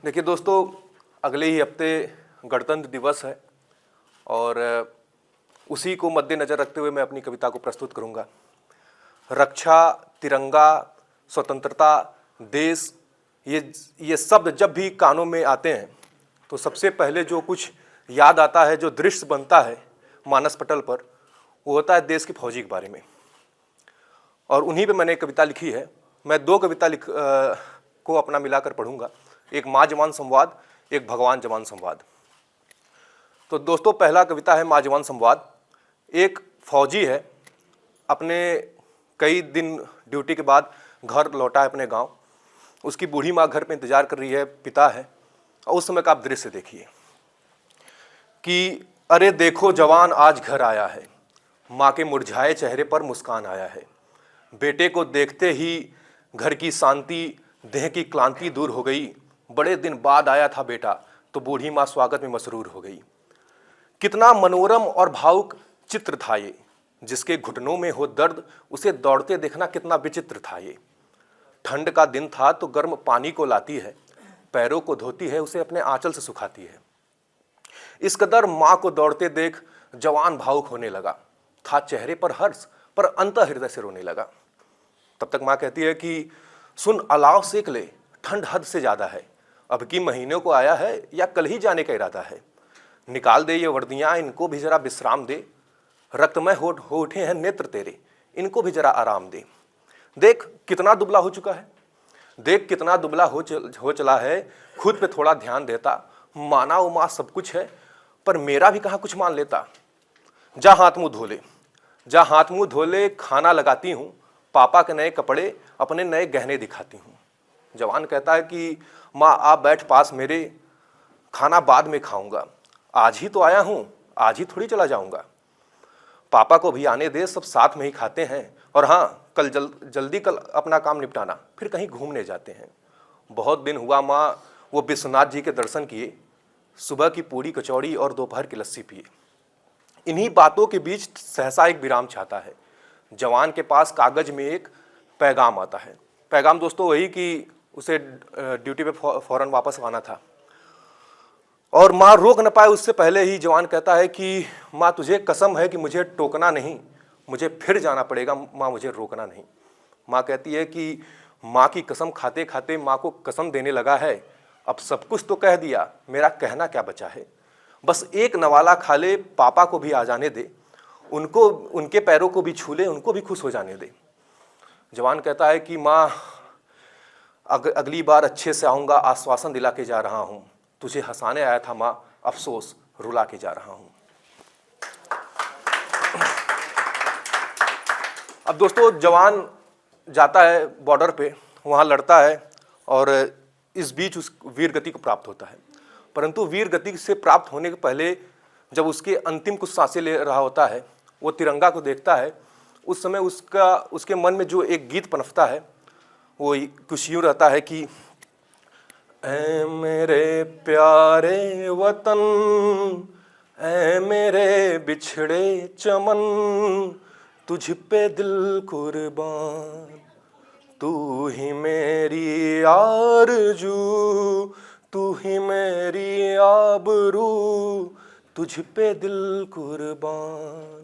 देखिए दोस्तों, अगले ही हफ्ते गणतंत्र दिवस है और उसी को मद्देनज़र रखते हुए मैं अपनी कविता को प्रस्तुत करूंगा। रक्षा, तिरंगा, स्वतंत्रता, देश, ये शब्द जब भी कानों में आते हैं तो सबसे पहले जो कुछ याद आता है, जो दृश्य बनता है मानस पटल पर, वो होता है देश के फौजी के बारे में। और उन्हीं पे मैंने एक कविता लिखी है। मैं दो कविता को अपना मिलाकर पढ़ूंगा, एक माँ जवान संवाद, एक भगवान जवान संवाद। तो दोस्तों, पहला कविता है माँ जवान संवाद। एक फौजी है, अपने कई दिन ड्यूटी के बाद घर लौटा है अपने गांव। उसकी बूढ़ी माँ घर पे इंतजार कर रही है, पिता है। और उस समय का आप दृश्य देखिए कि अरे देखो जवान आज घर आया है, माँ के मुरझाए चेहरे पर मुस्कान आया है। बेटे को देखते ही घर की शांति, देह की क्लांति दूर हो गई। बड़े दिन बाद आया था बेटा, तो बूढ़ी माँ स्वागत में मसरूर हो गई। कितना मनोरम और भावुक चित्र था ये, जिसके घुटनों में हो दर्द, उसे दौड़ते देखना कितना विचित्र था ये। ठंड का दिन था तो गर्म पानी को लाती है, पैरों को धोती है, उसे अपने आंचल से सुखाती है। इस कदर माँ को दौड़ते देख जवान भावुक होने लगा। था चेहरे पर हर्ष, पर अंतः हृदय से रोने लगा। तब तक माँ कहती है कि सुन अलाव सेक ले, ठंड हद से ज्यादा है। अब की महीनों को आया है या कल ही जाने का इरादा है। निकाल दे ये वर्दियां, इनको भी जरा विश्राम दे। रक्तमय हो उठे हैं नेत्र तेरे, इनको भी जरा आराम दे। देख कितना दुबला हो चुका है, देख कितना दुबला हो चला है। खुद पे थोड़ा ध्यान देता, माना उमा सब कुछ है, पर मेरा भी कहाँ कुछ मान लेता। जा हाथ मुंह धो ले, जा हाथ मुंह धो ले, खाना लगाती हूँ। पापा के नए कपड़े, अपने नए गहने दिखाती हूँ। जवान कहता है कि माँ आप बैठ पास मेरे, खाना बाद में खाऊंगा। आज ही तो आया हूँ, आज ही थोड़ी चला जाऊंगा। पापा को भी आने दे, सब साथ में ही खाते हैं। और हाँ, कल जल्दी कल अपना काम निपटाना, फिर कहीं घूमने जाते हैं। बहुत दिन हुआ माँ वो विश्वनाथ जी के दर्शन किए, सुबह की पूरी कचौड़ी और दोपहर की लस्सी पिए। इन्हीं बातों के बीच सहसा एक विराम चाहता है। जवान के पास कागज में एक पैगाम आता है। पैगाम दोस्तों वही कि उसे ड्यूटी पे फौरन वापस आना था। और माँ रोक न पाए उससे पहले ही जवान कहता है कि माँ तुझे कसम है कि मुझे टोकना नहीं, मुझे फिर जाना पड़ेगा माँ, मुझे रोकना नहीं। माँ कहती है कि माँ की कसम खाते खाते माँ को कसम देने लगा है। अब सब कुछ तो कह दिया, मेरा कहना क्या बचा है। बस एक नवाला खा ले, पापा को भी आ जाने दे, उनको उनके पैरों को भी छू ले, उनको भी खुश हो जाने दे। जवान कहता है कि माँ अगली बार अच्छे से आऊँगा, आश्वासन दिला के जा रहा हूँ। तुझे हंसाने आया था माँ, अफसोस रुला के जा रहा हूँ। अब दोस्तों, जवान जाता है बॉर्डर पे, वहाँ लड़ता है और इस बीच उस वीर गति को प्राप्त होता है। परंतु वीर गति से प्राप्त होने के पहले जब उसके अंतिम कुछ सांसें ले रहा होता है, वो तिरंगा को देखता है। उस समय उसके मन में जो एक गीत पनपता है वो कुछ यूँ रहता है कि ऐ मेरे प्यारे वतन, ऐ मेरे बिछड़े चमन, तुझ पे दिल कुर्बान। तू ही मेरी आरज़ू, तू ही मेरी आबरू, तुझ पे दिल कुर्बान।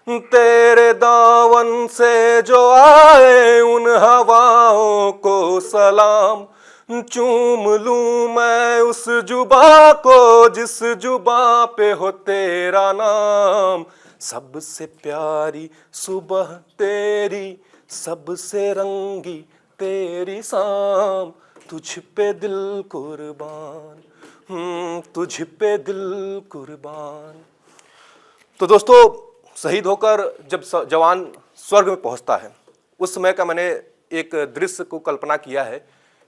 तेरे दामन से जो आए उन हवाओं को सलाम, चूम लूं मैं उस जुबा को जिस जुबा पे हो तेरा नाम। सबसे प्यारी सुबह तेरी, सबसे रंगी तेरी शाम, तुझ पे दिल कुर्बान, तुझ पे दिल कुर्बान। तो दोस्तों, शहीद होकर जब जवान स्वर्ग में पहुंचता है, उस समय का मैंने एक दृश्य को कल्पना किया है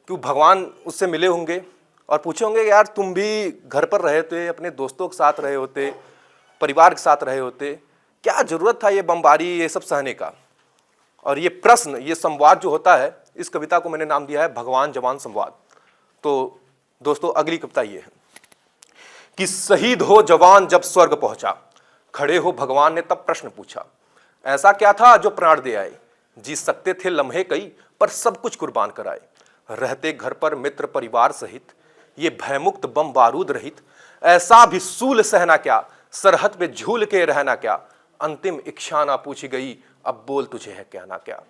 कि भगवान उससे मिले होंगे और पूछे होंगे यार तुम भी घर पर रहे थे, अपने दोस्तों के साथ रहे होते, परिवार के साथ रहे होते, क्या जरूरत था ये बमबारी, ये सब सहने का। और ये प्रश्न, ये संवाद जो होता है, इस कविता को मैंने नाम दिया है भगवान जवान संवाद। तो दोस्तों, अगली कविता ये है कि शहीद हो जवान जब स्वर्ग पहुंचा, खड़े हो भगवान ने तब प्रश्न पूछा। ऐसा क्या था जो प्राण दे आए, जी सकते थे लम्हे कई पर सब कुछ कुर्बान कराए। रहते घर पर मित्र परिवार सहित, ये भयमुक्त बम बारूद रहित, ऐसा भी सूल सहना क्या, सरहद पे झूल के रहना क्या, अंतिम इच्छा ना पूछी गई, अब बोल तुझे है कहना क्या।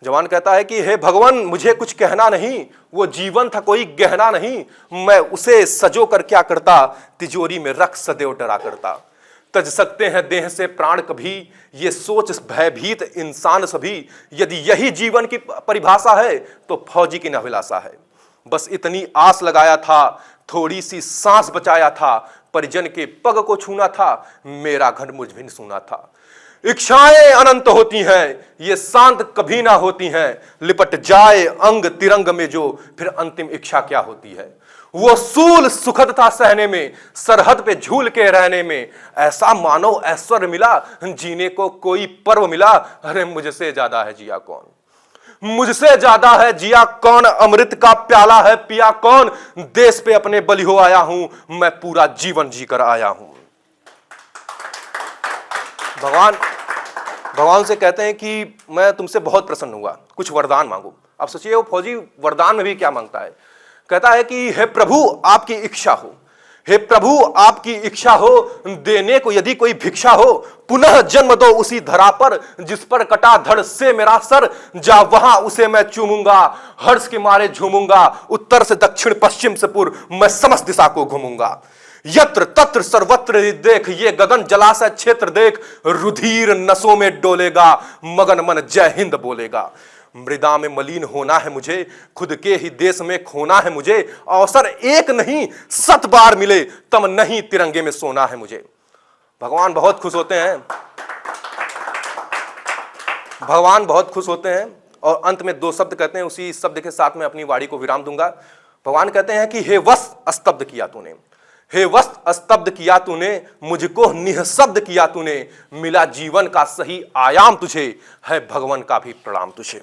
जवान कहता है कि हे भगवान मुझे कुछ कहना नहीं, वो जीवन था कोई गहना नहीं, मैं उसे सजो कर क्या करता, तिजोरी में रख सदैव डरा करता। तज सकते हैं देह से प्राण कभी, ये सोच भयभीत इंसान सभी, यदि यही जीवन की परिभाषा है तो फौजी की अभिलाषा है। बस इतनी आस लगाया था, थोड़ी सी सांस बचाया था, परिजन के पग को छूना था, मेरा घर मुझ भी सुना था। इच्छाएं अनंत होती हैं, ये शांत कभी ना होती हैं, लिपट जाए अंग तिरंग में जो, फिर अंतिम इच्छा क्या होती है। वो सूल सुखद था सहने में, सरहद पे झूल के रहने में, ऐसा मानो ऐश्वर्य मिला, जीने को कोई पर्व मिला। अरे मुझसे ज्यादा है जिया कौन, मुझसे ज्यादा है जिया कौन, अमृत का प्याला है पिया कौन, देश पे अपने बलि हो आया हूं, मैं पूरा जीवन जीकर आया हूं। भगवान से कहते हैं कि मैं तुमसे बहुत प्रसन्न हुआ, कुछ वरदान मांगो। अब सोचिए वो फौजी वरदान में भी क्या मांगता है। कहता है कि हे प्रभु आपकी इच्छा हो, हे प्रभु आपकी इच्छा हो, देने को यदि कोई भिक्षा हो, पुनः जन्म दो उसी धरा पर, जिस पर कटा धड़ से मेरा सर, जा वहां उसे मैं चूमूंगा, हर्ष के मारे झूमूंगा, उत्तर से दक्षिण पश्चिम से पूर्व मैं समस्त दिशा को घूमूंगा। यत्र तत्र सर्वत्र देख, ये गगन जलाशय क्षेत्र देख, रुधिर नसों में डोलेगा, मगन मन जय हिंद बोलेगा। मृदा में मलिन होना है मुझे, खुद के ही देश में खोना है मुझे, अवसर एक नहीं 100 बार मिले, तब नहीं तिरंगे में सोना है मुझे। भगवान बहुत खुश होते हैं, भगवान बहुत खुश होते हैं और अंत में 2 शब्द कहते हैं, उसी शब्द के साथ मैं अपनी वाणी को विराम दूंगा। भगवान कहते हैं कि हे वस्त स्तब्ध किया तूने, हे वस्त स्तब्ध किया तूने, मुझको निःशब्द किया तूने, मिला जीवन का सही आयाम तुझे, है भगवान का भी प्रणाम तुझे।